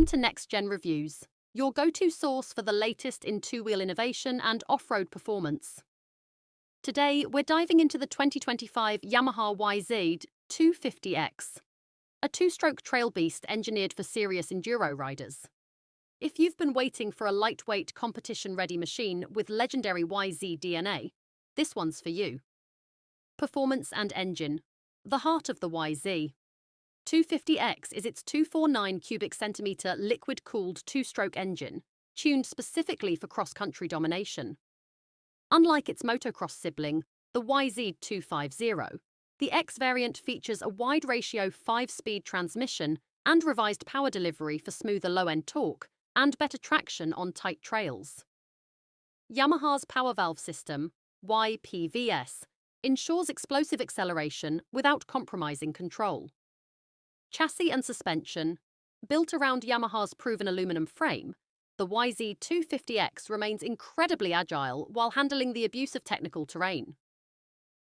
to Next Gen Reviews, your go-to source for the latest in two-wheel innovation and off-road performance. Today, we're diving into the 2025 Yamaha YZ250X, a two-stroke trail beast engineered for serious enduro riders. If you've been waiting for a lightweight, competition-ready machine with legendary YZ DNA, this one's for you. Performance and engine. The heart of the YZ. 250X is its 249 cubic centimeter liquid-cooled two-stroke engine, tuned specifically for cross-country domination. Unlike its motocross sibling, the YZ250, the X variant features a wide-ratio 5-speed transmission and revised power delivery for smoother low-end torque and better traction on tight trails. Yamaha's power valve system, YPVS, ensures explosive acceleration without compromising control. Chassis and suspension. Built around Yamaha's proven aluminum frame, the YZ250X remains incredibly agile while handling the abuse of technical terrain.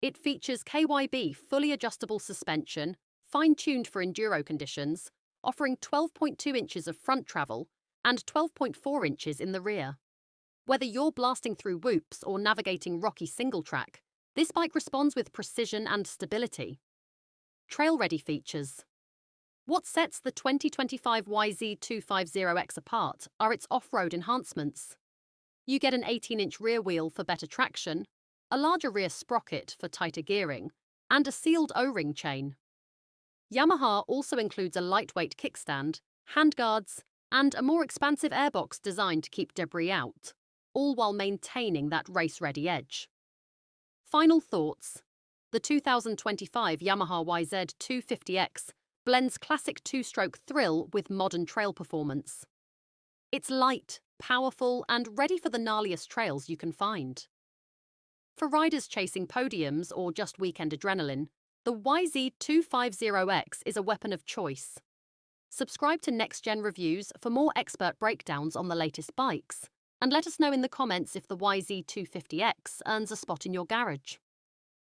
It features KYB fully adjustable suspension, fine-tuned for enduro conditions, offering 12.2 inches of front travel and 12.4 inches in the rear. Whether you're blasting through whoops or navigating rocky single track, this bike responds with precision and stability. Trail-ready features. What sets the 2025 YZ250X apart are its off-road enhancements. You get an 18-inch rear wheel for better traction, a larger rear sprocket for tighter gearing, and a sealed O-ring chain. Yamaha also includes a lightweight kickstand, handguards, and a more expansive airbox designed to keep debris out, all while maintaining that race-ready edge. Final thoughts. The 2025 Yamaha YZ250X blends classic two-stroke thrill with modern trail performance. It's light, powerful, and ready for the gnarliest trails you can find. For riders chasing podiums or just weekend adrenaline, the YZ250X is a weapon of choice. Subscribe to Next Gen Reviews for more expert breakdowns on the latest bikes, and let us know in the comments if the YZ250X earns a spot in your garage.